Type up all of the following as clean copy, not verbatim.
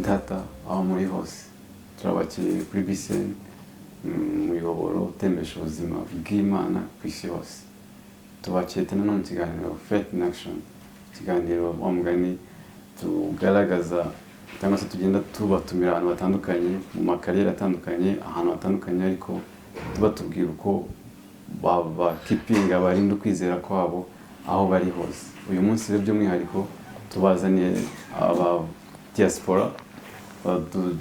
data aho muri hose turabakiriye kuri BCN muyoboro utembesha ubuzima bw'Imana ku isi hose tubakiriye tena no mu kiganiro Faith in Action ikiganiro wamugani tugaragaza cyangwa se tugenda tubatumira abantu batandukanye mu makarere atandukanye ahantu hatandukanye ariko tubatubwira uko bakipinga barinda ukwizera kwabo aho bari hose uyu munsi rero by'umwihariko tubazaniye aba diaspora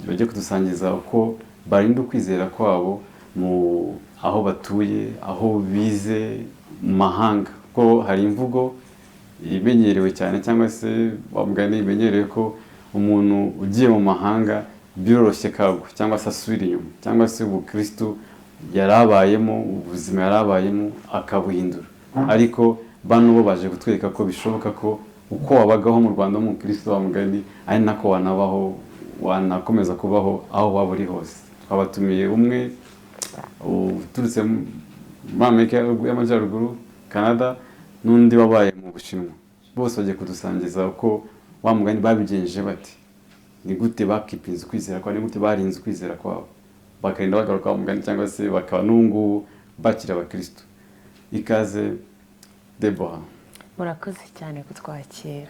bagiye kudusangiza uko barinda ukwizera kwabo mu aho batuye aho bize mu mahanga ko hari imvugo imenyerewe cyane cyangwa se wamugani imenyerewe ko umuntu ugiye mu mahanga biroroshye kagwa cyangwa se asubira inyuma cyangwa se ubukristo yarabayemo ubuzima yarabayemo akabuhindura ariko bano bo baje gutwereka ko bishoboka ko uko wabagaho mu Rwanda mu Kristo wamugani ari nako wanabaho wanakomeza kubaho aho waba uri hose twabatumiye umwe uturutse mu Amerika y'Amajyaruguru Canada n'undi wabaye mu Bushinwa bose bagiye kudusangiza uko wamugani babigenje bati ni gute bakipinze kwizera kwa ni gute barinze kwizera kwabo bakarinda bagaruka wamugani cyangwa se bakaba n'ungu bakira abakristo ikaze Deborah murakoze cyane kutwakira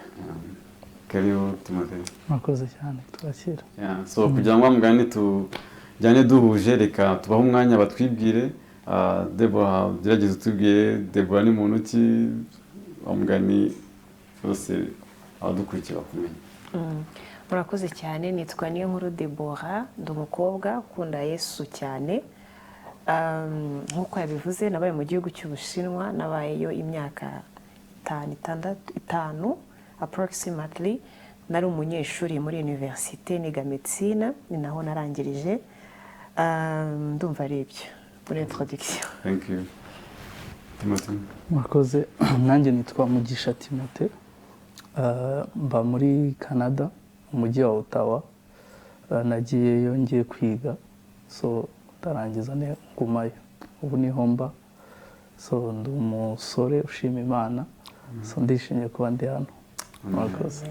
kariyo Timothée murakoze cyane kutwakira so kugira ngo wamugani tujyane duhuje reka tubaho umwanya batwibwire Deborah gerageza utubwiye Deborah ni muntu ki wamugani bose abadukurikira bakumenya murakoze cyane nitwa niyo nkuru Deborah ndi umukobwa ukunda Yesu cyane nkuko yabivuze nabaye mu gihugu cy'Ubushinwa nabayeyo imyaka 5 approximately nari umunyeshuri muri université niga médecine ni naho narangirije ndumva arebye muri introduction. Thank you. Timothée murakoze nanjye nitwa Mugisha Timothée mba muri Canada umujyi wa Ottawa nagiyeyo ngiye kwiga so ndarangiza ngumayo ubu niho mba so ndi umusore ushima Imana so ndishimye kuba ndi hano murakoze.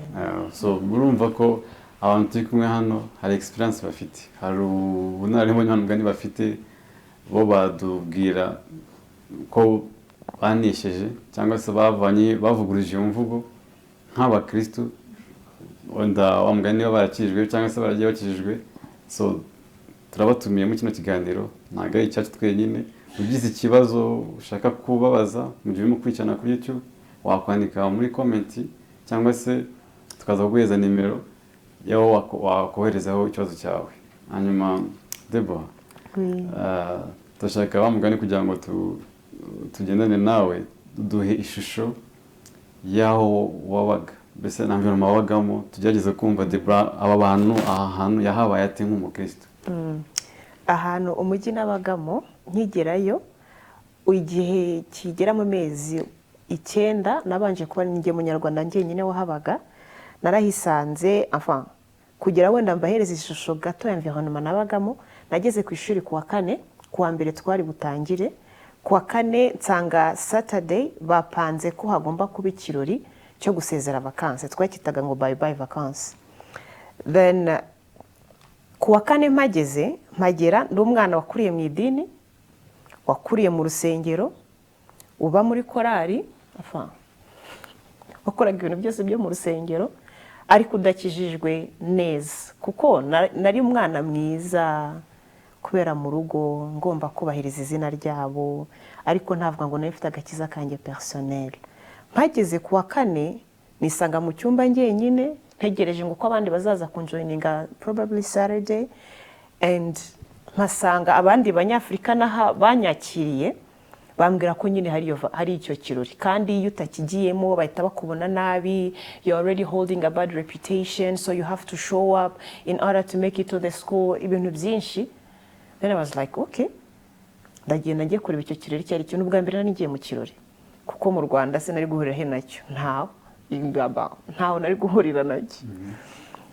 So murumva ko abantu turi kumwe hano hari experience bafite hari ubunararibonye hano mugani bafite bo badubwira ko banesheje cyangwa se bavuguruje iyo mvugo nk'abakristo wenda wamugani barakijwe cyangwa se baragiye bakijijwe so turabatumiye mu kino kiganiro ntago ari cyacu twenyine ugize ikibazo ushaka kubabaza mu gihe urimo kwicana kuri YouTube wakwandika muri comment cyangwa se tukaza kuguheza nimero yaho wakoherezaho ikibazo cyawe hanyuma Deborah turashaka wamugani kugira ngo tugendane nawe duhe ishusho yaho wabaga mbese na environment wabagamo tugerageze kumva Deborah aba bantu aha hantu yahabaye ate nk'umukristo. Ahantu umujyi nabagamo nkigerayo igihe kigera mu mezi 9 nabanje kuba ninjye munyarwanda njyenyine wahabaga narahisanze enfin kugira wenda mbahereza ishusho gato ya environment nabagamo nageze ku ishuri kuwa 4 kuwa mbere twari butangire kuwa 4 nsanga Saturday bapanze ko hagomba kuba ikirori cyo gusezera vacances twakitaga ngo bye bye vacances then kuwa 4 mpagera ndi umwana wakuriye mu idini wakuriye mu rusengero uba muri korali enfin wakoraga ibintu byose byo mu rusengero ariko udakijijwe neza kuko nari umwana mwiza kubera mu rugo ngomba kubahiriza izina ryabo ariko ntavuga ngo nafite agakiza kanjye personnel mpageze kuwa 4 nisanga mu cyumba njyenyine ntegereje ngo ko abandi bazaza kunjoininga probably Saturday and mpasanga abandi banyafrika naha banyakiriye bambwira ko nyine hari icyo kirori kandi iyo utakigiyemo bahita bakubona nabi you already holding a bad reputation so you have to show up in order to make it to the school ibintu byinshi. Then I was like okay ndagenda ngiye kureba icyo kirori cyari cyo n'ubwa mbere nanigiye mu kirori kuko mu Rwanda se nari guhurira he nacyo ntaho nari guhurira nacyo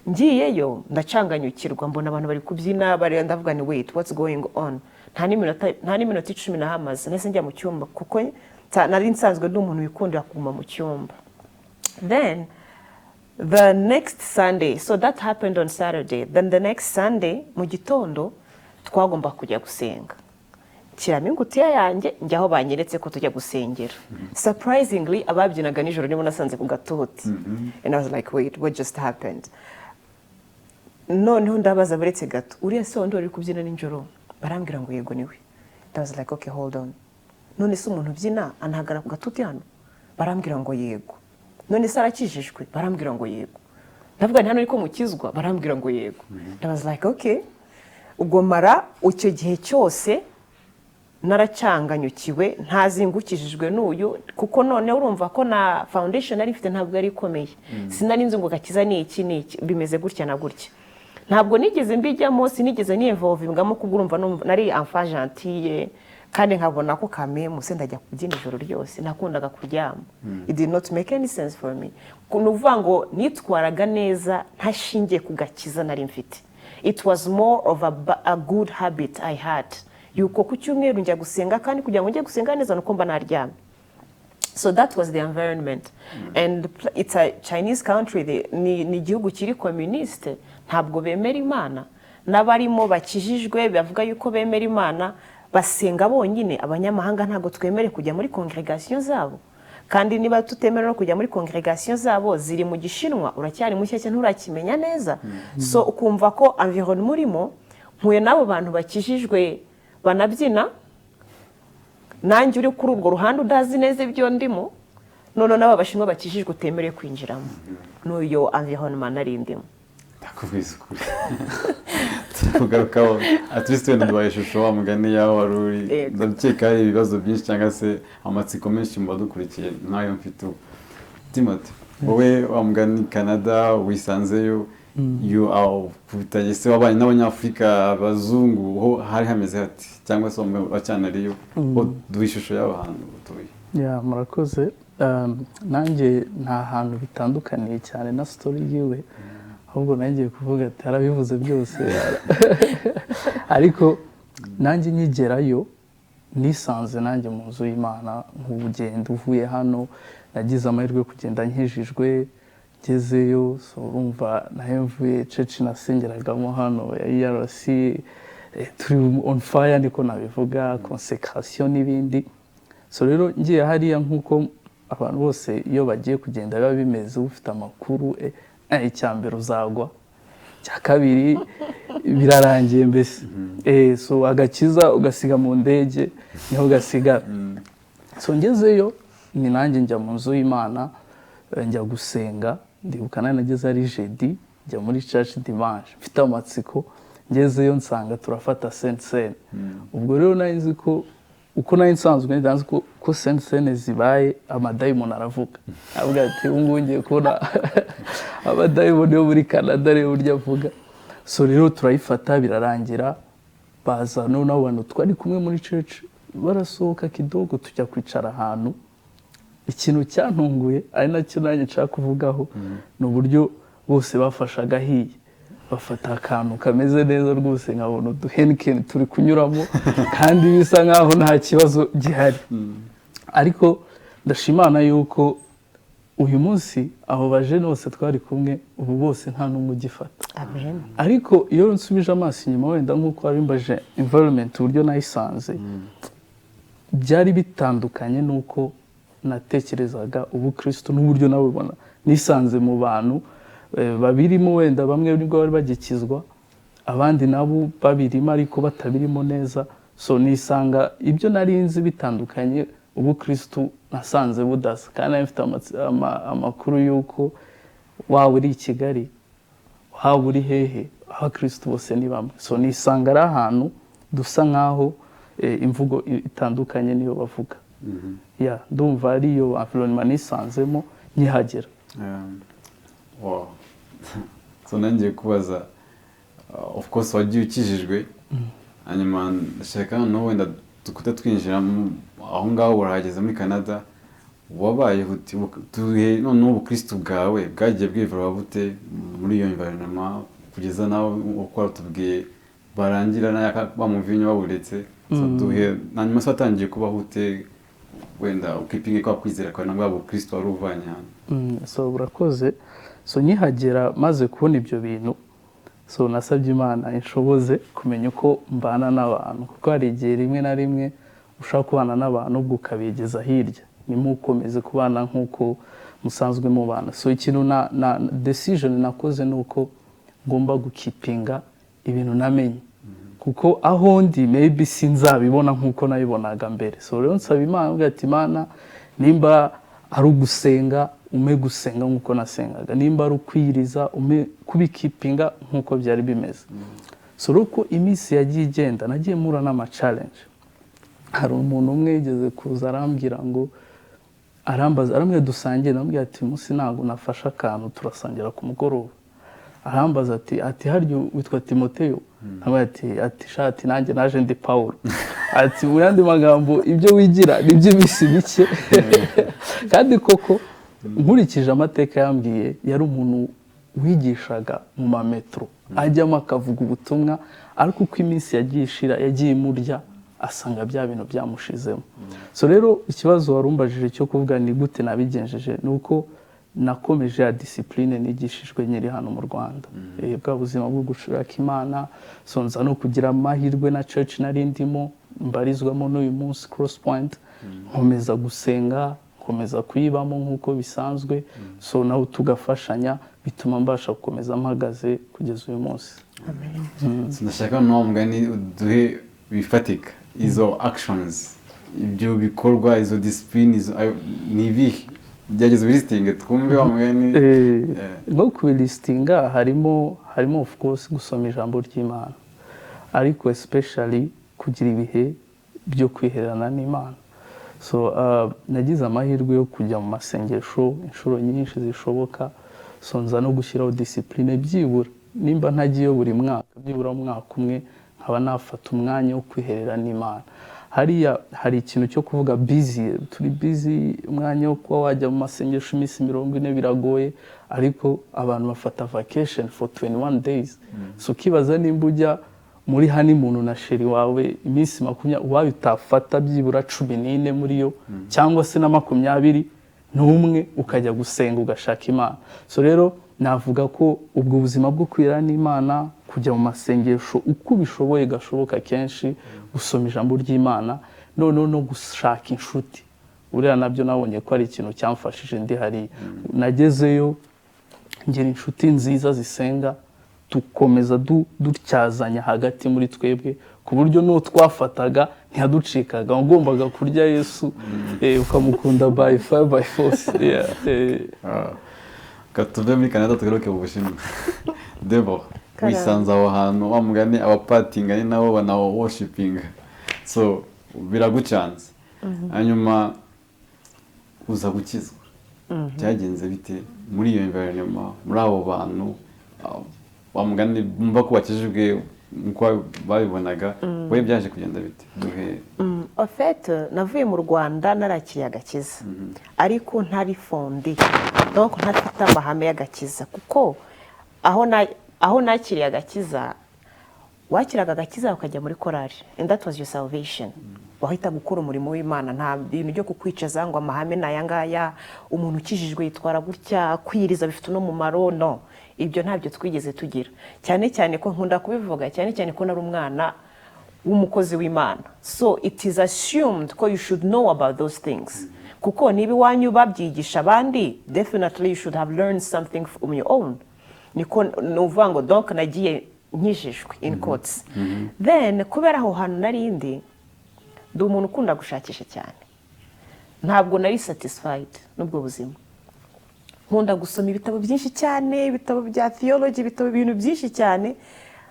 ngiyeyo ndacanganyukirwa mbona abantu bari kubyina bari ndavuga ni wait what's going on nta n'iminota 10 nahamaze nese njya mu cyumba kuko nari nsanzwe ndi umuntu wikundira kuguma mu cyumba. Then The next Sunday, so that happened on Saturday. Then the next Sunday, mu gitondo, twagomba kujya gusenga. Kiramo ingutiya yanjye njya aho banyeretse ko tujya gusengera. Surprisingly, ababyinaga nijoro nibo nasanze ku gatoti. And I was like, wait, what just happened? Noneho ndabaza baretse gato. Uriya se wandi wari kubyina nijoro? Barambwira ngo yego niwe. I was like, okay, hold on. None se umuntu ubyina anahagara ku gatoti hano? Barambwira ngo yego. None se arakijijwe? Barambwira ngo yego. Ndavuga nti hano ariko mukizwa? Barambwira ngo yego. I was like, okay. Ubwo mara icyo gihe cyose naracanganyukiwe ntazingukishijwe n'uyu kuko none urumva ko na foundation ari ifite ntabwo ari ikomeye. Sinari nzi ngo gakiza ni iki bimeze gutya na gutya. Ntabwo nigeze mbijyamo, sinigeze ni involvingamo kuko urumva nari enfant gentille kandi nkabona ko kame muse ndajya kubyina ijoro ryose nakundaga kuryama. It did not make any sense for me. Kunuvuga ngo nitwaraga neza ntashingiye ku gakiza nari mfite. It was more of a good habit I had. Yuko ku cyumweru njya gusenga kandi kugira ngo njye gusenga neza nuko mba naryama. So that was the environment. And it's a Chinese country, ni igihugu kiri communiste, ntabwo bemera Imana. N'abarimo bakijijwe bavuga yuko bemera Imana basenga bonyine, abanyamahanga ntabwo twemere kujya muri congregation zabo. Kandi niba tutemera no kujya muri congregation zabo ziri mu Gishinwa, uracyari mushyashya nturakimenya neza. So ukumva ko environment murimo mpuye nabo bantu bakijijwe banabyina, nanjye uri kuri urwo ruhande udazi neza ibyo ndimo, none nabo Abashinwa bakijijwe utemereye kwinjiramo. N'uyo environment nari ndimo. Ndakubiza ukuri. Tugarukaho at least wenda dubaye ishusho wa mugani yaho waruri. Ndakeka hari ibibazo byinshi cyangwa se amatsiko menshi mu badukurikiye nayo mfite. Timothy, wowe wa mugani Canada wisanzeyo, you are kutagese wabanye n'Abanyafrika abazungu ho hari hameze hati cyangwa se bacyanariyo duishusho y'abantu tuye. Ya murakoze. Nanjye nta hantu bitandukaniye cyane na story yiwe. Ahubwo nanjye kuvuga ati arabivuze byose. Ariko nanjye nkigerayo nisanze nanjye mu nzu y'Imana nk'ubugendo uvuye hano, nagize amahirwe kugenda nkijijwe, ngezeyo so urumva nahe mvuye church nasengeragamo hano ya IRC, turi on fire niko nabivuga, consecration n'ibindi. So rero ngiye hariya nkuko abantu bose iyo bagiye kugenda biba bimeze ufite amakuru icyambere uzagwa, cya kabiri birarangiye mbese. So agakiza ugasiga mu ndege niho gasigara. So ngezeyo ni nanjye njya mu nzu y'Imana njya gusenga, ndibuka nageze ari jeudi njya muri church dimanche mfite amatsiko, ngezeyo nsanga turafata Saint Seine. Ubwo rero narinzi ko uko nari nsanzwe ndanze ko Saint Seine zibaye amadayimoni aravuga. Avuga ati ngiye kubona abadayimoni yo muri Canada rero burya avuga. So rero turayifata birarangira, baza none abantu twari kumwe muri church barasohoka kidogo tujya kwicara ahantu. Ikintu cyantunguye ari nacyo nanjye nshaka kuvugaho no buryo bose bafashaga hiye, bafata akantu kameze neza rwose nkabona uduhenken turi kunyuramo kandi bisa nkaho nta kibazo gihari. Ariko ndashimana yuko uyu munsi abo baje bose twari kumwe ubu bose nta numwe ugifata. Amen. Ariko iyo nsubije amaso inyuma wenda nkuko abimbaje environment uburyo nayisanze byari bitandukanye nuko natekerezaga ubu Kristo n'uburyo nabubona. Nisanze mu bantu babirimo wenda bamwe nibwo bari bagikizwa, abandi nabo babirimo ariko batabirimo neza. So nisanga ibyo narinzi bitandukanye, ubu Kristo nasanze budasa kandi mfite amakuru yuko wawe uri Kigali, wawe uri hehe, aho Kristo bose ni bamwe. So nisanga ari ahantu dusa nkaho imvugo itandukanye niyo bavuga. Ya ndumva ariyo environment nisanzemo nkihagera. Wow. So nanjye kubaza, of course wagiye ukijijwe, hanyuma ndashaka no wenda tukute twinjira aho ngaho urahageze muri Canada, wabaye tuhe none ubu Kristo bwawe bwagiye bwivura bute muri iyo environment kugeza nawe uko tubwiye barangira naya bamuvinyo baburetse. So tuhe hanyuma satangiye kubaho ute wenda ukipinge kwa kwizera kwa nabwo Kristo wari uvanye hano. So urakoze. so nkihagera maze kubona ibyo bintu so nasabye Imana inshoboze kumenya uko mbana n'abantu kuko hari igihe rimwe na rimwe ushaka kubana n'abantu ubwo ukabegeza hirya nimukomeze kubana nk'uko musanzwe mubana. So ikintu na decision nakoze nuko ngomba gukipinga ibintu namenye kuko aho ndi maybe sinzabibona nk'uko nabibonaga mbere. So rero nsaba Imana ngo ati Imana nimba ari ugusenga ume gusenga nk'uko nasengaga, nimba ari ukwiriza ume kubikipinga nk'uko byari bimeze. So ruko iminsi yagiye igenda nagiye mura n'ama challenge. Hari umuntu umwe yigeze kuza arambwira ngo arambwira dusangiye, namubwira ati munsi ntago nafasha akantu turasangira ku mugoroba. Arambaza ati haryo witwa Timoteyo? Ati shati nanjye naje ndi Paulo. Ati mu yandi magambo ibyo wigira nibyo bisi bike. Kandi koko nkurikije amateka yambwiye yari umuntu wigishaga mu mametro ajyamo akavuga ubutumwa, ariko uko iminsi yagiye ishira yagiye murya asanga bya bintu byamushizemo. So rero ikibazo warumbajije cyo kuvuga ni gute nabigenjeje nuko nakomeje ya discipline nigishijwe nyiri hano mu Rwanda. Bwa buzima bwo gushaka Imana, so nza no kugira amahirwe na church narindimo mbarizwamo n'uyu munsi Cross Point, nkomeza gusenga, nkomeza kuyibamo nk'uko bisanzwe, so naho tugafashanya bituma mbasha gukomeza mpagaze kugeza uyu munsi. Amen. Ndashaka no mugani duhe bifatika izo actions, ibyo bikorwa, izo discipline, izo nibi byageze bilistinga twumve wa mugani. Ngo kubilistinga harimo of course gusoma ijambo ry'Imana, ariko especially kugira ibihe byo kwiherana n'Imana. So nagize amahirwe yo kujya mu masengesho inshuro nyinshi zishoboka, so nza no gushyiraho discipline byibura nimba ntagiye buri mwaka, byibura umwaka umwe nkaba nafata umwanya wo kwiherera n'Imana. Hari ikintu cyo kuvuga busy, turi busy, umwanya wo kuba wajya mu masengesho iminsi 40 biragoye, ariko abantu bafata vacation for 21 days. So kibaza nimba ujya muri honeymoon na sheri wawe iminsi 20 wabitafata byibura 14 muri yo cyangwa se na 20 n'umwe ukajya gusenga ugashaka Imana. So rero navuga ko ubwo buzima bwo kwira n'Imana, kujya mu masengesho uko bishoboye gashoboka kenshi, gusoma ijambo ry'Imana, no gushaka inshuti, uriya nabyo nabonye ko ari ikintu cyamfashije ndi hari. Nagezeyo ngira inshuti nziza zisenga, tukomeza dutyazanya hagati muri twebwe ku buryo no twafataga ntiyaducikaga, ngombaga kurya Yesu ukamukunda by fire by force. Katuve muri Canada tugaruke mu Bushinwa. Debo wisanze aho hantu wa mugani abapatinga ni nabo bana worshiping, so biragucanze. Hanyuma uza gukizwa, byagenze bite muri iyo environment, muri abo bantu wa mugani bumva ko bakijijwe uko babibonaga, we byaje kugenda bite? Duhe. En fait navuye mu Rwanda narakiriye agakiza, ariko ntari fondi, donc ntafite amahame y'agakiza, kuko aho nakiriye agakiza, wakiraga agakiza ukajya muri korari, and that was your salvation. Wahita gukora umurimo w'Imana, nta bintu byo kukwicaza ngo amahame nayangaya, umuntu ukijijwe yitwara gutya, kwiriza bifite no mumaro, no, ibyo ntabyo twigeze tugira. Cyane ko nkunda kubivuga, cyane ko nari umwana w'umukozi w'Imana, so it is assumed ko you should know about those things, kuko niba iwanyu babyigisha abandi, definitely you should have learned something from your own. Niko nuvuga ngo donc nagiye nkijijwe in quotes. Then kubera aho hantu narindi ndi umuntu ukunda gushakisha cyane, ntabwo nari satisfied n'ubwo buzima. Nkunda gusoma ibitabo byinshi cyane, ibitabo bya theology, ibitabo ibintu byinshi cyane,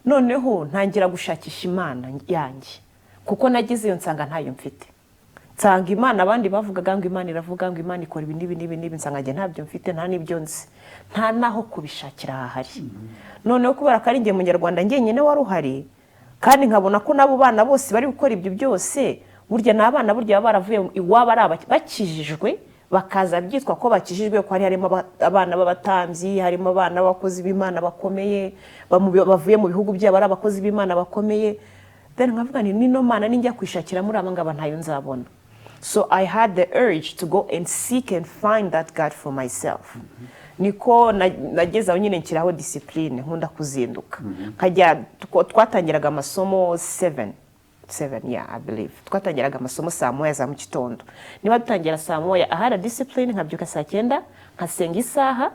noneho ntangira gushakisha Imana yanjye, kuko nagize iyo nsanga ntayo mfite. Nsanga Imana abandi bavugaga ngo Imana iravuga ngo Imana ikora ibi nibi, nsanga nge ntabyo mfite, nta nibyo nzi, nta naho kubishakira hahari. Noneho kubera ko ari nge Munyarwanda ngenyine wari uhari, kandi nkabona ko nabo bana bose bari gukora ibyo byose, burya n'abana burya baravuye iwabo ari bakijijwe, bakaza byitwa ko bakijijwe, ko harimo abana b'abatambyi, harimo abana b'abakozi b'Imana bakomeye, bavuye mu bihugu byabo ari abakozi b'Imana bakomeye. Then nkavuga ni no Mana ninjya kwishakira muri aba ngaba ntayo nzabona. So I had the urge to go and seek and find that God for myself. niko nageze aho nyine nshyiraho discipline nkunda kuzinduka nkajya twatangiraga amasomo 7 yeah I believe twatangiraga amasomo saa 9 za mu gitondo niba dutangira saa 9 ahara discipline nkabyuka saa 9 nkasenga isaha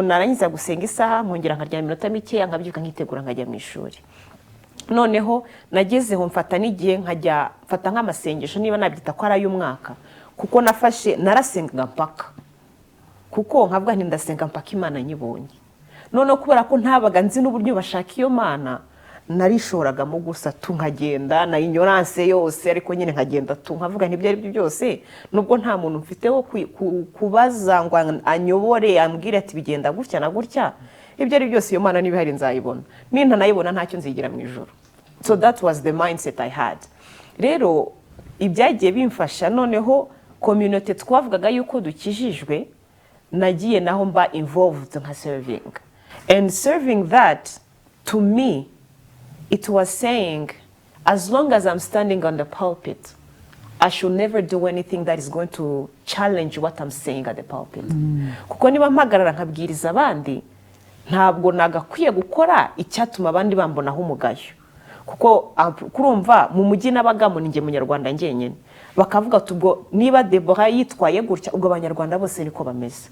narangiza gusenga isaha nkongera nkarya iminota mike nkabyuka nkitegura nkajya mu ishuri noneho nagezeho mfata n'igihe nkajya mfata nk'amasengesho niba nabyita ko ari ay'umwaka kuko narasengaga mpaka kuko nkavuga nti ndasenga mpaka Imana nyibonye noneho kubera ko ntabaga nzi n'uburyo bashaka iyo Mana narishoragamo gusa nkagenda na ignorance yose ariko nyine nkagenda nkavuga nti ibyo ari byo byose nubwo nta muntu mfiteho kubaza ngo anyobore ambwire ati bigenda gutya na gutya ibyo ari byose iyo Mana niba hari nzayibona ninta nayibona ntacyo nzigira mu ijuru. So that was the mindset I had. Rero ibyagiye bimfasha noneho community twavugaga yuko dukijijwe nagiye naho mba involved nka serving, and serving that to me it was saying as long as I'm standing on the pulpit I should never do anything that is going to challenge what I'm saying at the pulpit. Kuko niba mpagarara nkabwiriza abandi ntabwo nagakwiye gukora icyatuma abandi bambonaho umugayo, kuko kurumva mu mujyi nabagamo ninge munyarwanda ngenyene bakavuga tubwo niba Deborah yitwaye gutya ubwo abanyarwanda bose niko bameze,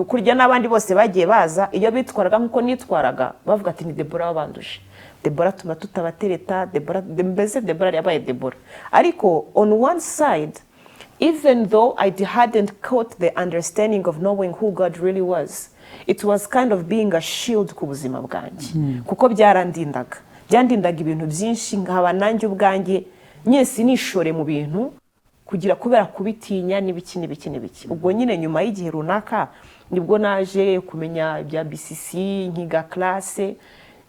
kurya n'abandi bose bagiye baza iyo bitwaraga nkuko nitwaraga bavuga ati ni Deborah wabanduje, Deborah tuma tutabatereta, Deborah yabaye Deborah. Ariko on one side, even though I hadn't caught the understanding of knowing who God really was, it was kind of being a shield ku buzima bwanjye, kuko byarandindaga ibintu byinshi nkaba nanjye ubwanjye nyese nishore mu bintu kugira kubera kubitinya n'ibiki. Ubwo nyine nyuma y'igihe runaka nibwo naje kumenya ibya BCC nkiga classe.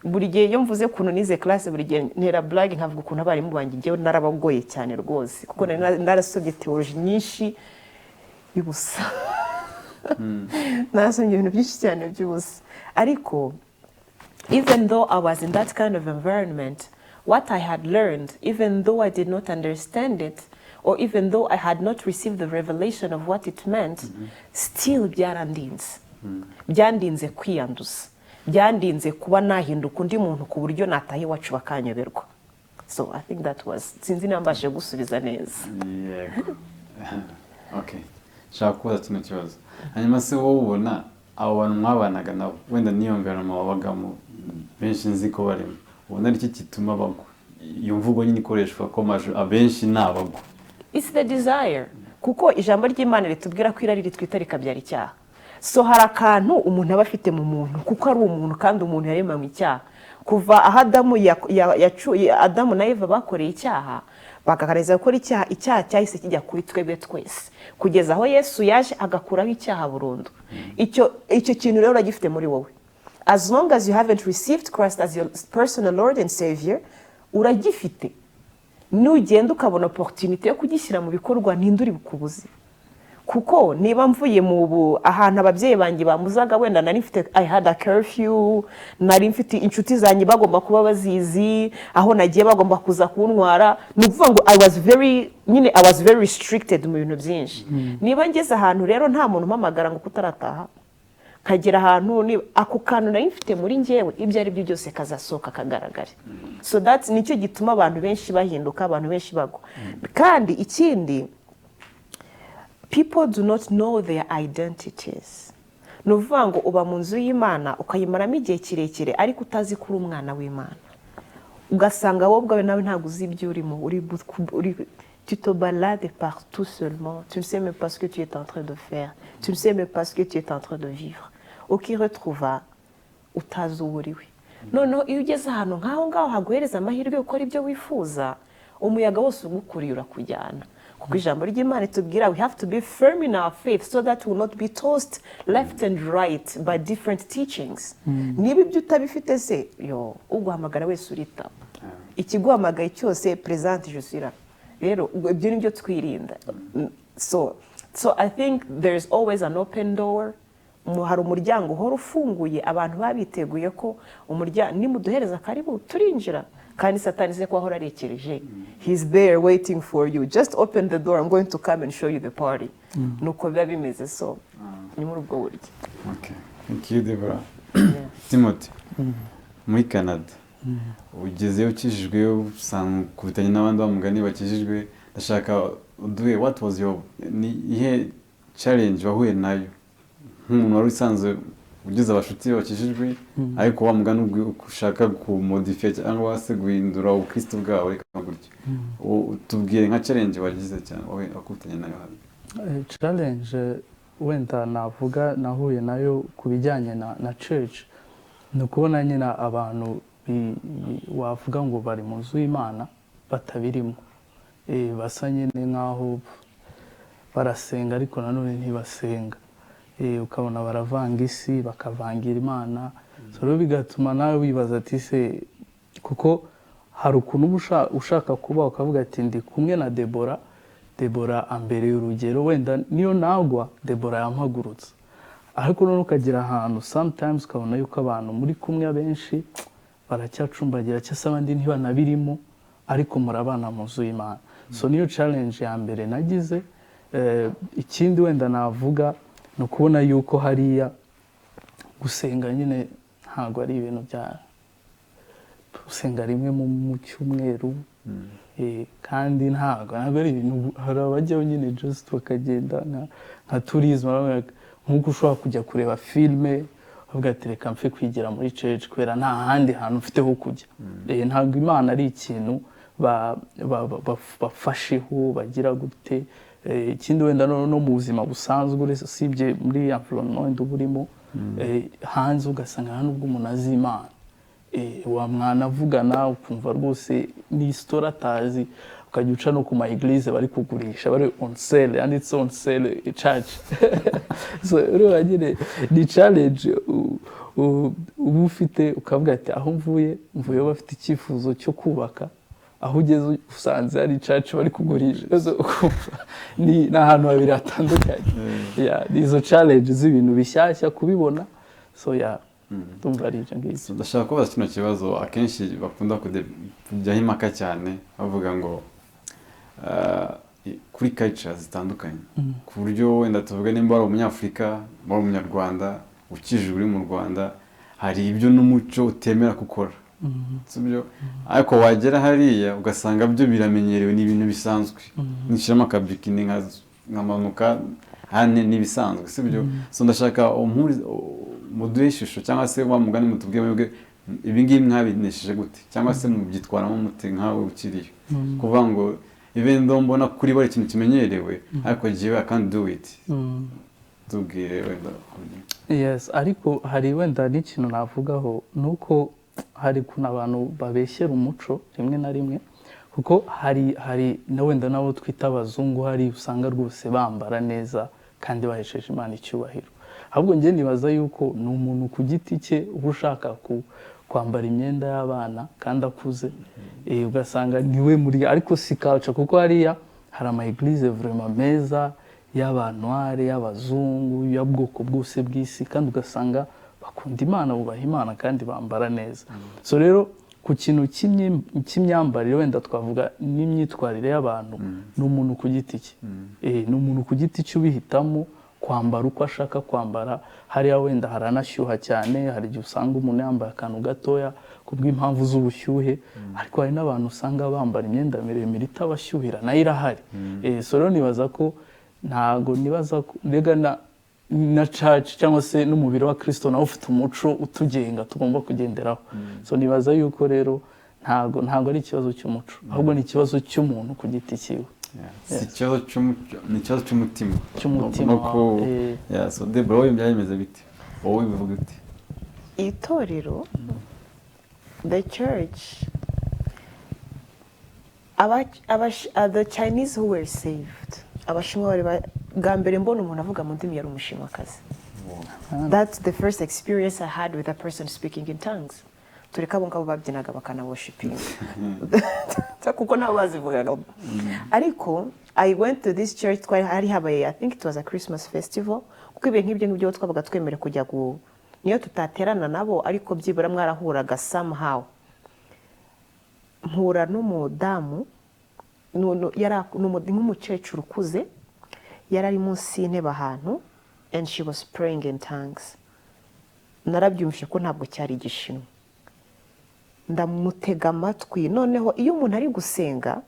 Buri gihe iyo mvuze kuntu nize classe buri gihe ntera blague nkavuga ukuntu abarimu banjye ngewe narabagoye cyane rwose kuko narasomye theology nyinshi y'ubusa. Narasomye ibintu byinshi cyane by'ubusa. Ariko even though I was in that kind of environment, what I had learned, even though I did not understand it, or even though I had not received the revelation of what it meant, still byarandinze. Byandinze kwiyanduza. Byandinze kuba nahinduka undi muntu ku buryo nataye iwacu bakanyoberwa. So I think that was, sinzi nambashe gusubiza neza. Okay. Shaka kubaza kino kibazo. Hanyuma se wowe ubona abo bantu mwabanaga nabo wenda niyongera mu babagamo benshi nzi ko barimo ubona ari iki gituma bagwa iyo mvugo nyine ikoreshwa ko abenshi nabagwa? It's the desire, kuko ijambo ry'Imana ritubwira ko irari ritwita rikabyara icyaha. So hari akantu umuntu aba afite mu muntu kuko ari umuntu kandi umuntu yaremanywe icyaha. Kuva aho Adamu na Eva bakoreye icyaha bakagaragaza ko icyaha cyahise kijya kuri twebwe twese kugeza aho Yesu yaje agakuraho icyaha burundu. Icyo kintu rero uragifite muri wowe. As long as you haven't received Christ as your personal Lord and Savior, uragifite. Nugenda ukabona opportunity yo kugishyira mu bikorwa ntinduri bukubuze. Kuko niba mvuye mu ahantu ababyeyi banjye bamuzaga wenda nari mfite I had a curfew, nari mfite inshuti zanjye bagomba kuba bazizi, aho nagiye bagomba kuza kuntwara, nuvuga ngo I was very restricted mu bintu byinshi. Niba ngeze ahantu rero nta muntu mpamagara ngo kutarataha kagera ahantu ako kantu nari mfite muri ngewe ibyo ari byo byose kazasohoka kagaragara. So that's nicyo gituma abantu benshi bahinduka, abantu benshi bagwa. Kandi ikindi, people do not know their identities. Nuvuga ngo uba mu nzu y'Imana ukayimaramo igihe kirekire ariko utazi kuri umwana w'Imana. Ugasanga wowe ubwawe nawe ntabwo uzi ibyo urimo, tu te balades partout seulement. Tu ne sais même pas ce que tu es en train de faire. Tu ne sais même pas ce que tu es en train de vivre. Ukiretrouva utazi uwo uriwe. Noneho iyo ugeze ahantu nk'aho ngaho haguhereza amahirwe yo gukora ibyo wifuza, umuyaga wose ugukuriye urakujyana. Kuko ijambo ry'Imana tubwira we have to be firm in our faith so that we will not be tossed left and right by different teachings. Niba ibyo utabifite se uguhamagara wese uritaba. Ikiguhamagaye cyose present je suis là. Rero ibyo nibyo twirinda. So I think there's always an open door. Hari umuryango uhora ufunguye, abantu babiteguye ko umuryango nimuduhereza karibu turinjira. Kandi Satani se ko ahora arekereje, he's there waiting for you. Just open the door, I'm going to come and show you the party. Nuko biba bimeze. So ni muri ubwo buryo. Okay. Thank you, Deborah. Timothy, muri Canada. Ugezeyo ukijijwe usanga kubitanye n'abandi bamugani bakijijwe. Ndashaka uduhe what was your ihe challenge wahuye nayo nk'umuntu wari usanzwe ugize abashuti bakijijwe ariko wa mugani ushaka kumodify cyangwa se guhindura ubukristo bwawe reka gutyo tubwire nka challenge wagize cyane wowe akutanye nayo hano. Challenge wenda navuga nahuye nayo kubijyanye na church ni ukubona nyine abantu wavuga ngo bari mu nzu y'Imana batabirimo basa nyine nkaho barasenga ariko nanone ntibasenga ukabona baravanga isi bakavangira Imana so rero bigatuma nawe wibaza ati se kuko hari ukuntu ushaka kuba ukavuga ati ndi kumwe na Deborah ambere urugero wenda niyo nagwa Deborah yampagurutse ariko none ukagira ahantu sometimes ukabona yuko abantu muri kumwe abenshi baracyacumbagira cyase abandi ntibanabirimo ariko murabana mu nzu y'Imana so niyo challenge ya mbere nagize. Ikindi wenda navuga no kubona yuko hariya gusenga nyine ntago ari ibintu bya gusenga rimwe mu cyumweru kandi ntago ari ibintu hari abajyaho nyine just bakagenda nka tourism nk'uko ushobora kujya kureba filme uvuga ati reka mfe kwigira muri church kubera nta handi hantu ufite ho kujya ntago Imana ari ikintu bafasheho bagira gute. Ikindi wenda no mu buzima busanzwe usibye muri environment uburimo hanze ugasanga nta nubwo umuntu azi Imana wa mwana avugana ukumva rwose ni story atazi ukajya uca no ku ma eglise bari kugurisha bari on sale and it's on sale church so rero agire ni challenge ubu ufite ukavuga ati aho mvuye bafite icyifuzo cyo kubaka aho ugeze usanze ari church bari kugurisha ni ahantu habiri hatandukanye izo challenge z'ibintu bishyashya kubibona so tumva ari ibyo ngibyo. Ndashaka kubaza kino kibazo akenshi bakunda kujyaho impaka cyane bavuga ngo kuri cultures zitandukanye ku buryo wenda tuvuga nimba ari umunyafrika ari umunyarwanda ukijijwe uri mu Rwanda hari ibyo n'umuco utemera gukora sibyo ariko wagera hariya ugasanga byo biramenyerewe n'ibintu bisanzwe nishiramo akabikini nkamanuka hane nibisanzwe sibyo so ndashaka muduhe ishusho cyangwa se wa mugani mutubwiye mwebwe ibi ngibi mwabinesheje gute cyangwa se mubyitwaramo mute nkawe ukiriyo kuvuga ngo even though mbona kuri bari ikintu kimenyerewe ariko jiwe I can't do it tubwire wenda. Yes ariko hari wenda n'ikintu navugaho nuko hari kuna abantu babeshyera umuco rimwe na rimwe kuko hari na wenda nabo twita abazungu hari usanga rwose bambara neza kandi bahesheje Imana icyubahiro ahubwo ngiye nibaza yuko ni umuntu ku giti cye ushaka kwambara imyenda y'abana kandi akuze ugasanga niwe muri ariko si culture kuko hariya hari ama eglise vraiment meza y'abantware y'abazungu y'ubwoko bwose bw'isi kandi ugasanga bakunda Imana bubaha Imana kandi bambara neza so rero ku kintu cy'imyambarire wenda twavuga n'imyitwarire y'abantu n'umuntu ku giti cye n'umuntu ku giti cye ubihitamo kwambara uko ashaka kwambara hariya wenda haranashyuha cyane hari igihe usanga umuntu yambaye akantu gatoya kubw'impamvu z'ubushyuhe ariko hari n'abantu usanga bambara imyenda miremire itabashyuhira nayo irahari so rero nibaza ko ntago nibaza mbega na church cyangwa se n'umubiri wa Kristo nawo ufite umuco utugenga tugomba kugenderaho so nibaza yuko rero ntago ari ikibazo cy'umuco ahubwo ni ikibazo cy'umuntu ku giti cyiwe. Ikibazo cy'umutima so Deborah wowe byameze bite wowe bivuga ute itorero the church the Chinese who were saved abashinwa bari bwa mbere mbona umuntu avuga mu ndimi yari umushinwakazi. That's the first experience I had with a person speaking in tongues. Tureka abo ngabo babyinaga bakana worshiping kuko nabo bazivugaga ariko I went to this church twari habaye I think it was a Christmas festival kuko ibintu nk'ibyo ngibyo twabaga twemere kujya niyo tutaterana nabo ariko byibura mwarahuraga somehow mpura n'umudamu nk'umukecuru ukuze yari ari munsi y'intebe ahantu and she was praying in tongues. Narabyumvise ko ntabwo cyari igishinwa. Ndamutega amatwi, noneho iyo umuntu ari gusenga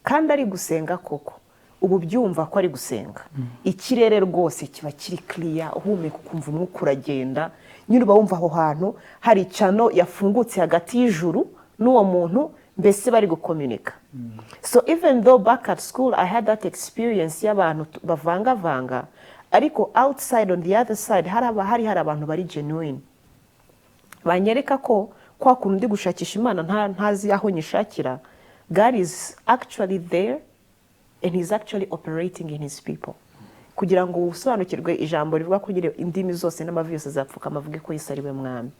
kandi ari gusenga koko ubu byumva ko ari gusenga, ikirere rwose kiba kiri clear, uhumeka ukumva umwuka uragenda, nyine uba wumva aho hantu hari cano yafungutse hagati y'ijuru n'uwo muntu, mbese bari gukomunika. So even though back at school I had that experience y'abantu bavanga, ariko outside on the other side hari abantu bari genuine, banyereka ko kwa kuntu ndi gushakisha Imana ntazi aho nyishakira, God is actually there and he's actually operating in his people. Kugira ngo usobanukirwe ijambo rivuga ko nyine indimi zose n'amavi yose zapfuka amavuge ko Yesu ari we mwami.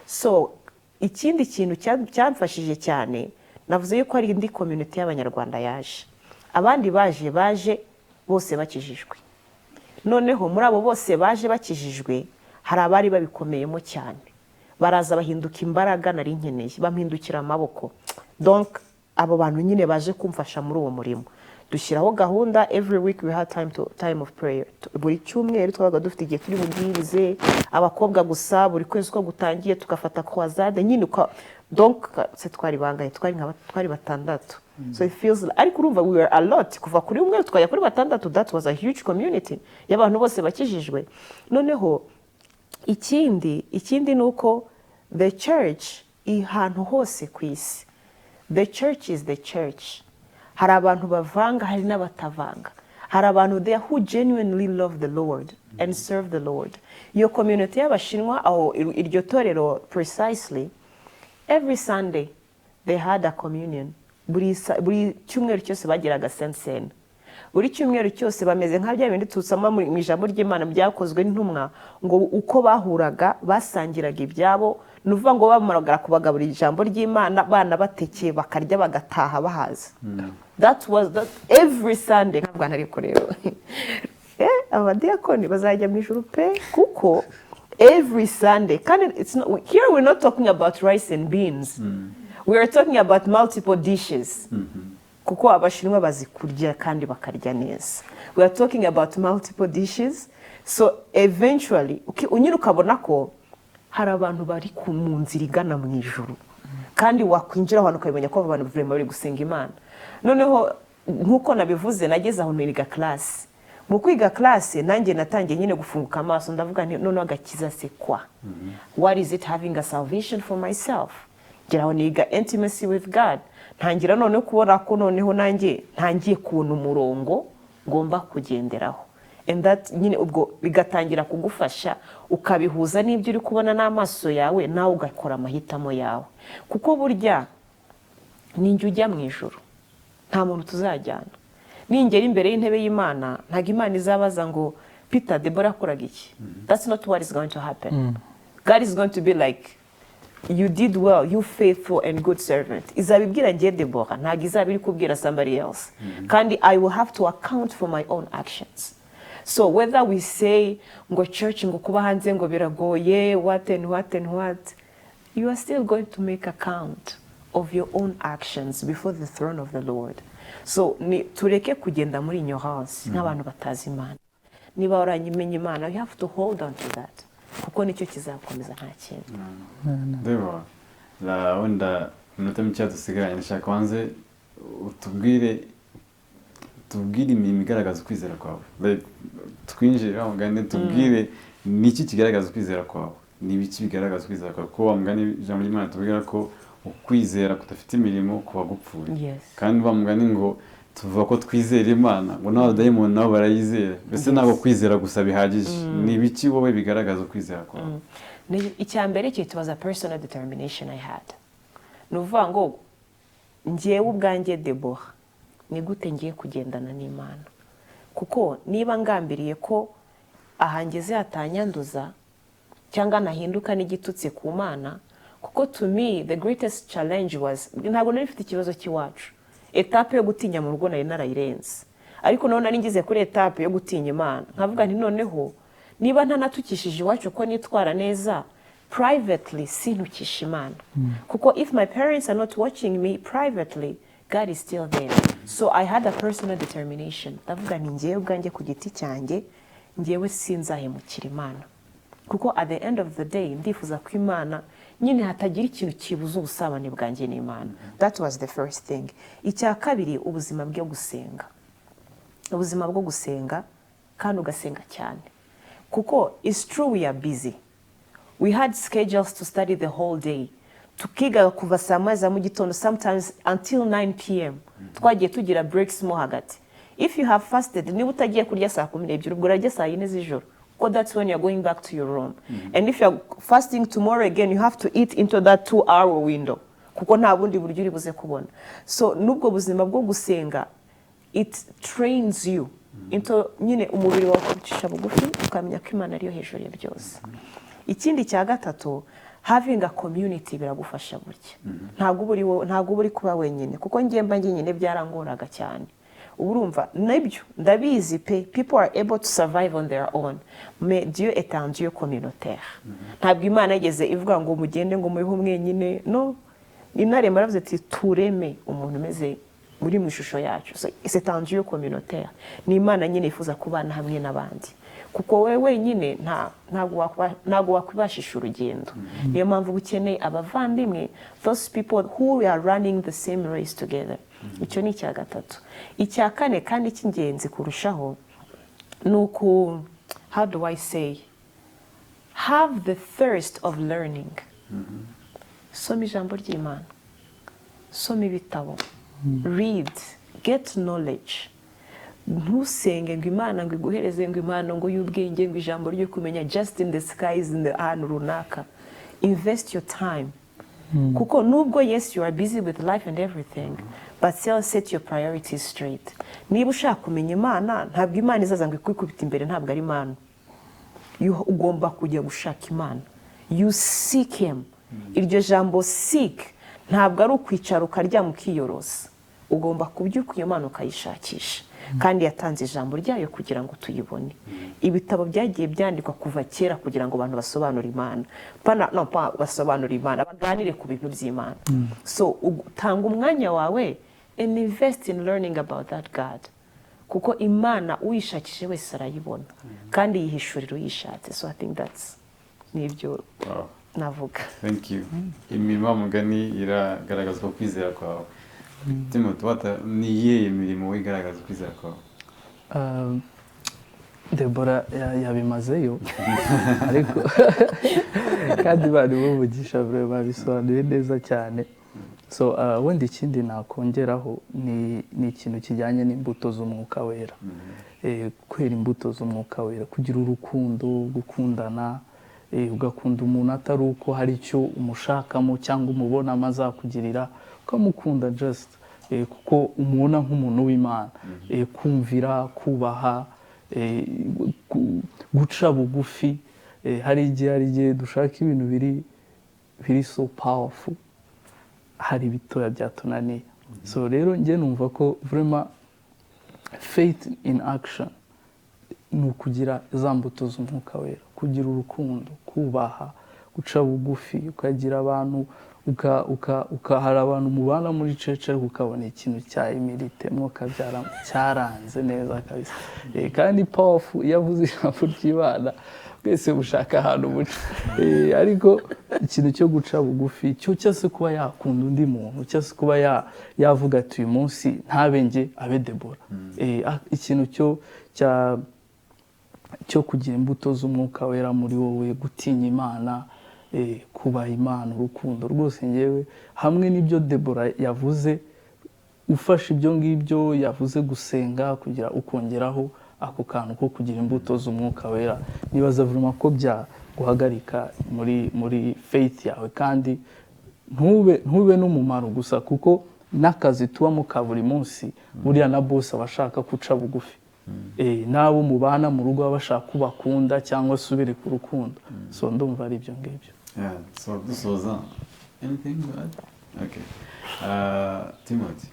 So ikindi kintu cyamfashije cyane, navuze yuko ari indi community y'Abanyarwanda yaje. Abandi baje bose bakijijwe. Noneho muri abo bose baje bakijijwe hari abari babikomeyemo cyane. Baraza bahinduka imbaraga nari nkeneye, bampindukira amaboko. Donc abo bantu nyine baje kumfasha muri uwo murimo. Dushyiraho gahunda, every week we had time of prayer. Buri cyumweru twabaga dufite igihe turi bubwirize abakobwa gusa, buri kwezi ko gutangiye tugafata croisade nyine donc se twari bangaye, twari batandatu. So it feels ariko urumva we were a lot, kuva kuri umwe twajya kuri batandatu. That was a huge community y'abantu bose bakijijwe. Noneho ikindi nuko the church ihantu hose ku isi, the church is the church. Hari abantu bavanga, hari n'abatavanga. Hari abantu there who genuinely love the Lord and serve the Lord. Iyo community y'Abashinwa aho iryo torero precisely, every Sunday they had a communion. Buri cyumweru cyose bagiraga sensen. Buri cyumweru cyose bameze nka bya bindi tusama mu ijambo ry'Imana byakozwe n'intumwa, ngo uko bahuraga basangiraga ibyabo, nuvuga ngo bamaraga kubagaburira ijambo ry'Imana, bana batekeye bakarya bagataha bahaza. That was every Sunday. Ntabwo nariko rero abadiakoni bazajya mu ijuru pe, kuko every Sunday. It's not, here we're not talking about rice and beans. We are talking about multiple dishes. Kuko Abashinwa bazikurya kandi bakarya neza. We are talking about multiple dishes. So eventually unyira ukabona ko hari abantu bari ku munzira igana mu ijuru, kandi wakwinjira ahantu ukabimenya ko abantu vraiment bari gusenga Imana. Noneho nkuko nabivuze, nageze aho niga class. Mu kwiga class nanjye natangiye nyine gufunguka amaso, ndavuga none agakiza se kwa. What is it having a salvation for myself? Ngira aho niga intimacy with God. Ntangira none kubona ko noneho nanjye ntangiye kubona umurongo ngomba kugenderaho. And that nyine ubwo bigatangira kugufasha ukabihuza n'ibyo uri kubona n'amaso yawe, nawe ugakora amahitamo yawe. Kuko burya ninjye ujya mu ijuru, nta muntu tuzajyana. Ningera imbere y'intebe y'Imana, ntago Imana izabaza ngo Peter, Deborah akoraga iki. That's not what is going to happen. God is going to be like, you did well, you faithful and good servant. Izabibwira ngiye Deborah, ntago izabiri kubwira somebody else. Kandi I will have to account for my own actions. So whether we say ngo church ngo kuba hanze ngo biragoye, what, you are still going to make account of your own actions before the throne of the Lord. So tureke kugenda muri ignorance nk'abantu batazi Imana. Niba waranyimenya Imana, you have to hold on to that, kuko nicyo kizakomeza nta kintu. Deborah, la wenda minota mike dusigaye, ndashaka wanze utubwire imirimo igaragaza ukwizera kwawe. Twinjira mugane tubwire niki kigaragaza ukwizera kwawe, n'ibiki bigaragaza ukwizera kwawe, ko wamugane ijambo ry'Imana tubwira ko ukwizera kudafite imirimo kuba gupfuye. Kandi bamugane ngo tuvuga ko twizera Imana, ngo n'abadayimoni nabo barayizera. Mbese ntabwo kwizera gusa bihagije. N'ibiki wowe bigaragaza ukwizera kwawe? Icyambere cyo was a personal determination I had. Nuvuga ngo ngiye ubwanjye Deborah, ni gute ngiye kugendana n'Imana. Kuko niba ngambiriye ko ahangeze hatanyanduza cyangwa nahinduka n'igitutse ku Mana, kuko to me the greatest challenge was, ntabwo nari mfite ikibazo cy'iwacu. Etape yo gutinya mu rugo nari narayirenze, ariko none nari ngize kuri etape yo gutinya Imana. Nkavuga nti noneho niba ntanatukishije iwacu ko nitwara neza, privately sintukisha Imana. Kuko if my parents are not watching me privately, God is still there. So I had a personal determination. Ndavuga ni ngiye ubwanjye ku giti cyanjye ngewe sinzahemukira Imana kuko at the end of the day ndifuza ko Imana nyine hatagira ikintu kibuza ubusabane bwanjye n'Imana. That was the first thing. Icya kabiri, ubuzima bwo gusenga. Ubuzima bwo gusenga kandi ugasenga cyane kuko it's true we are busy. We had schedules to study the whole day. Tukiga kuva saa moya za mu gitondo sometimes until 9 p.m. Twagiye tugira breaks mo hagati. If you have fasted, niba utagiye kurya saa 12 ubwo urajya saa 4 z'ijoro. Because that's when you're going back to your room. And if you're fasting tomorrow again, you have to eat into that 2-hour window. Kuko nta bundi buryo uri buze kubona. So nubwo buzima bwo gusenga, it trains you into nyine umubiri wawe kucisha bugufi ukamenya ko Imana ariyo hejuru ya byose. Ikindi cya gatatu, having a community biragufasha burya. Ntabwo uri kuba wenyine kuko ngiye mba nyine byarangoraga cyane. Urumva nabyo ndabizi pe, people are able to survive on their own, mais Dieu est un Dieu communautaire. Ntabwo Imana yageze ivuga ngo mugende ngo mubeho mwenyine, no. Inarema yaravuze ati tureme umuntu umeze muri mu ishusho yacu. So c'est un Dieu communautaire. Ni Imana nyine ifuza kubana hamwe n'abandi kuko wewe nyine ntabwo wakwibashisha urugendo. Niyo mpamvu ukeneye abavandimwe, those people who are running the same race together. Icyo ni icya gatatu. Icya kane kandi cy'ingenzi kurushaho nuko, how do I say, have the thirst of learning. Soma ijambo ry'Imana, soma ibitabo, read, get knowledge. Ntusenge ngo Imana ngo iguhereze ngo Imana ngo y'ubwenge ngo ijambo ryo kumenya just in the skies in the ahantu runaka. Invest your time. Kuko nubwo yes you are busy with life and everything, but still set your priorities straight. Niba ushaka kumenya Imana, ntabwo Imana izaza ngo ikwikubita imbere, ntabwo ari Imana. Ugomba kujya gushaka Imana. You seek him. Iryo jambo seek ntabwo ari ukwicara ukaryama ukiyorosa. Ugomba kubyuka iyo Mana ukayishakisha. Kandi yatanze ijambo ryayo kugira ngo tuyibone. Ibitabo byagiye byandikwa kuva kera kugira ngo abantu basobanure Imana. Basobanure Imana, baganire ku bintu by'Imana. So tanga umwanya wawe and invest in learning about that God. Kuko Imana uyishakije wese arayibona kandi yihishurira uyishatse. So I think that's nibyo navuga. Thank you. Imirimo mugani iragaragaza ko kwizera kwawe. Timothy, ni iyihe mirimo igaragaza kwizera kwawe? Debora yabimazeyo ariko kandi bari buvugisha babisobanuye neza cyane. So wenda ikindi nakongeraho ni ikintu kijyanye n'imbuto z'umwuka wera. Kwera imbuto z'umwuka wera, kugira urukundo, gukundana, ugakunda umuntu atari uko hari icyo umushakamo cyangwa umubona amazakugirira, ukamukunda just kuko umubona nk'umuntu w'Imana. Kumvira, kubaha, guca bugufi. Hari igihe dushaka ibintu biri so powerful, hari ibitoya byatunaniye. So rero njye numva ko vraiment faith in action ni ukugira za mbuto z'umwuka wera, kugira urukundo, kubaha, guca bugufi, ukagira abantu hari abantu mubana muri church ariko ukabona ikintu cya imirite mwuka cyaranze neza kabisa. Kandi powerful yavuze ijambo ry'Imana twese bushaka ahantu muca. Ariko ikintu cyo guca bugufi cyo cyase kuba yakunda undi muntu, cyase kuba yavuga ati uyu munsi ntabenge abe Debora. Ikintu cyo kugira imbuto z'umwuka wera muri wowe, gutinya Imana, kubaha Imana, urukundo. Rwose ngewe hamwe n'ibyo Debora yavuze, ufashe ibyo ngibyo yavuze, gusenga, kugira ukongeraho ako kantu ko kugira imbuto z'umwuka wera, nibaza vuba ko bya guhagarika muri faith yawe. Kandi ntube n'umumaro gusa, kuko n'akazi tubamo ka buri munsi buriya na boss abashaka kuca bugufi. Nabo mubana mu rugo abashaka kubakunda cyangwa subire ku rukundo. So ndumva ari ibyo ngibyo. Yeah, so this was anything to add? Okay. Timothy,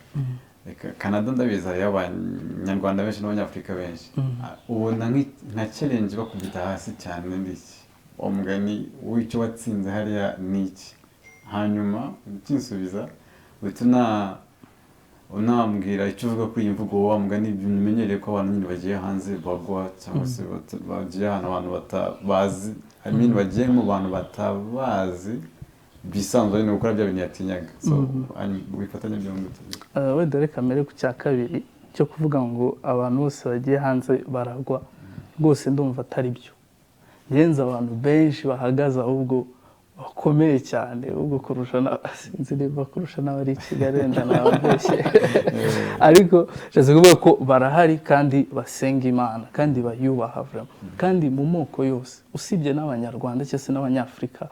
Canada ndabizi y'abanyarwanda benshi n'abanyafurika benshi. Ubona nka challenge bakubita hasi cyane ndiki. Omugani w'icyo watsinze hariya niki. Hanyuma kinsubiza unambwira icyo uvuga ko iyi mvugo wa mugani bimenyereye ko abantu nyine bagiye hanze bagwa cyangwa se bagiye ahantu abantu batabazi bagiye mu bantu batabazi bisanzwe ni gukora bya bintu yatinyaga so wifatanya byombi wenda reka mbere ku cya kabiri cyo kuvuga ngo abantu bose bagiye hanze baragwa rwose ndumva atari byo yenze abantu benshi bahagaze ahubwo bakomeye cyane ubwo kurusha sinzi niba kurusha n'abari i Kigali wenda nababeshye ariko ndazi kuvuga ko barahari kandi basenga Imana kandi bayubaha kandi mu moko yose usibye n'abanyarwanda cyangwa se n'abanyafrika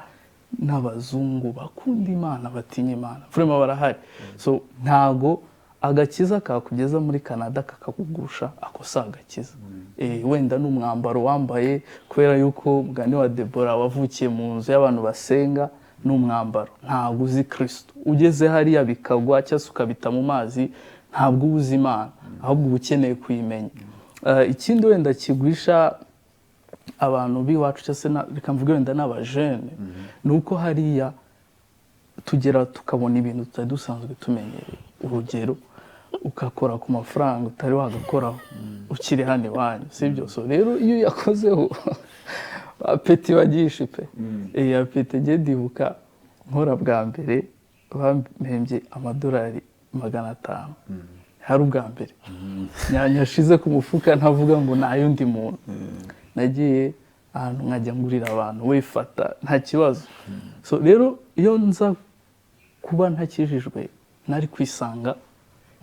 n'abazungu bakunda Imana batinya Imana vraiment barahari so ntago agakiza kakugeza muri Canada kakakugusha akosa agakiza wenda n'umwambaro wambaye kubera yuko mugani wa Deborah wavukiye mu nzu y'abantu basenga n'umwambaro ntabwo uzi Kristo ugeze hariya bikagwa cyangwa ukabita mu mazi ntabwo uzi Imana ahubwo ukeneye kuyimenya ikindi wenda kigwisha abantu biwacu cyangwa se reka mvuge wenda n'abajene nuko hariya tugera tukabona ibintu tutari dusanzwe tumenyereye urugero ukakora ku mafaranga utari wagakoraho ukiri hano iwanyu sibyo so rero iyo yakozeho apeti bagishe pe apeti ngiye ndibuka nkora bwa mbere bampembye amadolari 500 hari ubwa mbere nyashize ku mufuka ntavuga ngo nayo ndi muntu nagiye ahantu nkajya ngurira abantu wifata nta kibazo so rero iyo nza kuba ntakijijwe nari kwisanga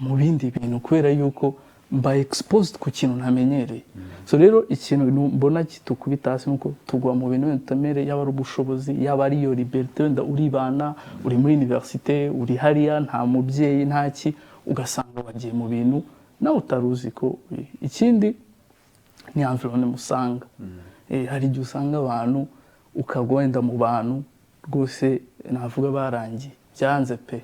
mu bindi bintu kubera yuko mba exposed ku kintu ntamenyereye so rero ikintu mbona kitukubita hasi nuko tugwa mu bintu bitamereye yaba ari ubushobozi yaba ari yo liberté wenda uribana uri muri université uri hariya nta mubyeyi ntaki ugasanga wagiye mu bintu nawe utaruzi ko ikindi ni environnement musanga hari igihe usanga abantu ukagwa wenda mu bantu rwose navuga barangiye byanze pe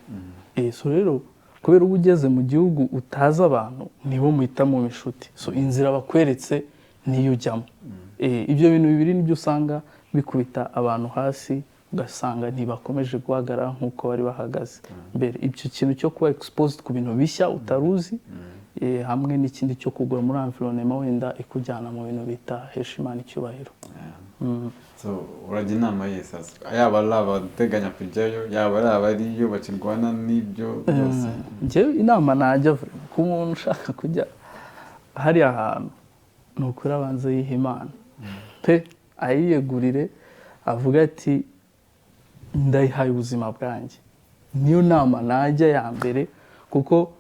so rero kubera uba ugeze mu gihugu utazi abantu nibo muhitamo inshuti so inzira bakweretse niyo ujyamo ibyo bintu bibiri nibyo usanga bikubita abantu hasi ugasanga ntibakomeje guhagarara nk'uko bari bahagaze mbere ibyo kintu cyo kuba exposed ku bintu bishya utaruzi hamwe n'ikindi cyo kugura muri environnement wenda ikujyana mu bintu bita hesha Imana icyubahiro so urajya inama y'esasa yaba ari abateganya kujyayo yaba ari abariyo bakirwana n'ibyo byose njyewe inama najya ku muntu ushaka kujya hariya hantu ni ukuri abanza yiha Imana pe ayiyegurire avuga ati ndayihaye ubuzima bwanjye niyo nama najya ya mbere kuko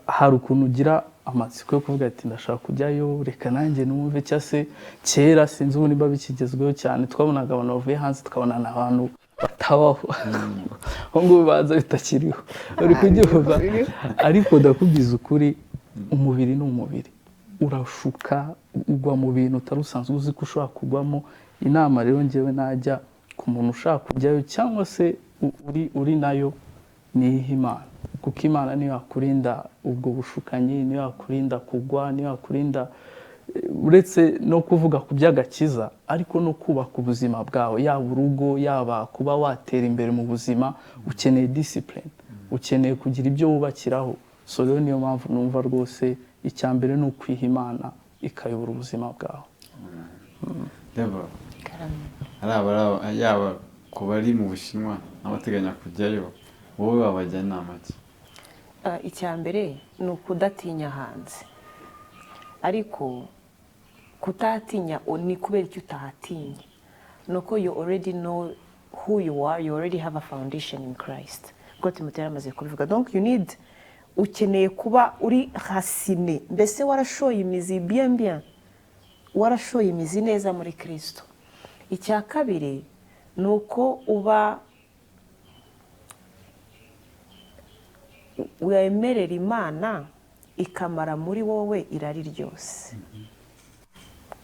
hari ukuntu ugira amatsiko yo kuvuga ati ndashaka kujyayo reka nanjye numve cyangwa se kera sinzi ubu niba bikigezweho cyane twabonaga abantu bavuye hanze tukabona abantu batabaho ngo baza bitakiriho uri kugivuga ariko ndakubwiza ukuri umubiri ni umubiri urashuka ugwa mu bintu utarusanzwe uzi ko ushobora kugwamo inama rero njyewe najya ku muntu ushaka kujyayo cyangwa se uri nayo ni Imana kuko Imana niyo yakurinda ubwo bushukanyi niyo yakurinda kugwa niyo yakurinda uretse no kuvuga ku by'agakiza ariko no kubaka ubuzima bwawe yaba urugo yaba kuba watera imbere mu buzima ukeneye discipline ukeneye kugira ibyo wubakiraho so rero niyo mpamvu numva rwose icya mbere ni ukwiha Imana ikayobora ubuzima bwawe yaba ku bari mu Bushinwa n'abateganya kujyayo wowe wabajya inama ki icya mbere ni ukudatinya hanze ariko kutatinya ni kubera icyo utahatinya nuko you already know who you are you already have a foundation in Christ ngo Timoteyo yamaze kubivuga donc you need ukeneye kuba uri hasine mbese warashoye imizi bien warashoye imizi neza muri Kristo icya kabiri nuko uba wemerera Imana ikamara muri wowe irari ryose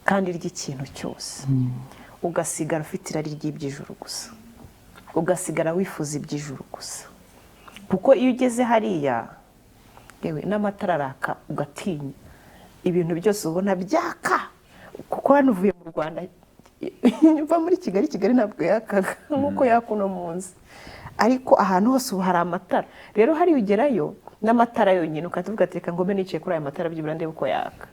kandi ry'ikintu cyose ugasigara ufite irari ry'iby'ijuru gusa ugasigara wifuza iby'ijuru gusa kuko iyo ugeze hariya yewe n'amatara araka ugatinya ibintu byose ubona byaka kuko hano uvuye mu Rwanda mva muri Kigali ntabwo yakaga nk'uko yakuno munsi ariko ahantu hose ubu hari amatara rero hari ugerayo n'amatara yonyine ukatuvuga ati reka ngome nicaye kuri aya matara byibura ndebe uko yaka.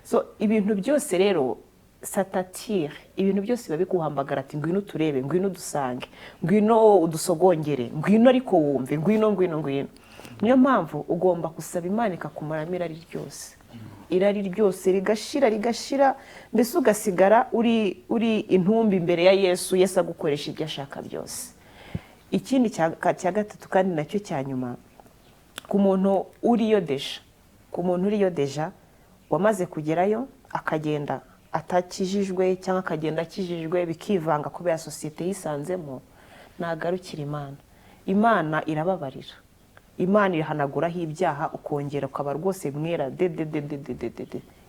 So ibintu byose rero satatire, ibintu byose biba bikuhambagara ati ngwino turebe, ngwino dusange, ngwino udusogongere, ngwino ariko wumve, ngwino. Niyo mpamvu ugomba gusaba Imana ikakumaramo irari ryose rigashira mbese ugasigara uri intumbi imbere ya Yesu agukoresha ibyo ashaka byose. Ikindi cya gatatu kandi nacyo cya nyuma, ku muntu uriyo deja wamaze kugerayo akagenda atakijijwe cyangwa akagenda akijijwe bikivanga kubera sosiyete yisanzemo, nagarukira Imana irababarira, Imana ihanaguraho ibyaha ukongera ukaba rwose mwera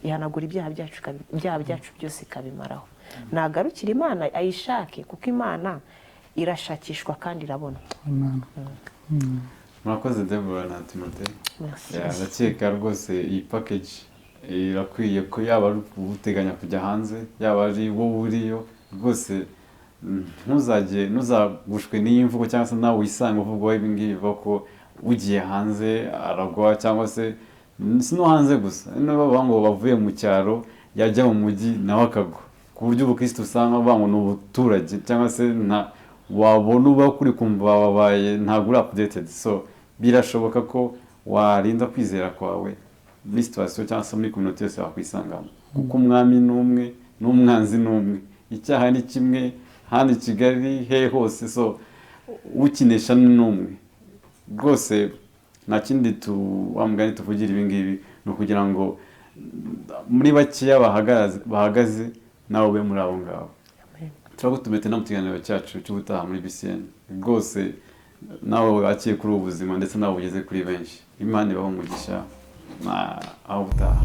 ihanagura ibyaha byacu byose ikabimaraho. Nagarukira Imana ayishake kuko Imana irashakishwa kandi irabona. Murakoze Deborah na Timothée. Ndakeka rwose iyi package irakwiye ko yaba ari uteganya kujya hanze, yaba ari wowe uriyo rwose ntuzagushwe n'iyi mvugo cyangwa se nawe wisanga uvuga ibi ngibi ko ugiye hanze aragwa cyangwa se si no hanze gusa, n'abavuga ngo bavuye mu cyaro yajya mu mujyi nawe akagwa, ku buryo ubukristo usanga bavuga ngo ni ubuturage cyangwa se wabona uba kuri kumva wabaye ntabwo uri updated. So birashoboka ko warinda kwizera kwawe muri situation cyangwa se muri community yose wakwisangamo, kuko umwami n'umwe n'umwanzi n'umwe, icyaha ni kimwe hano i Kigali he hose, so ukinesha n'umwe rwose. Nta kindi wamugani tuvugira ibi ngibi no kugira ngo muri bakeya bahagaze nawe ube muri abo ngabo. Turagutumete no mu kiganiro cyacu cy'ubutaha muri BCN rwose, nawe wakiye kuri ubuzima ndetse nawe ugeze kuri benshi. Imana ibahe umugisha aho ubutaha.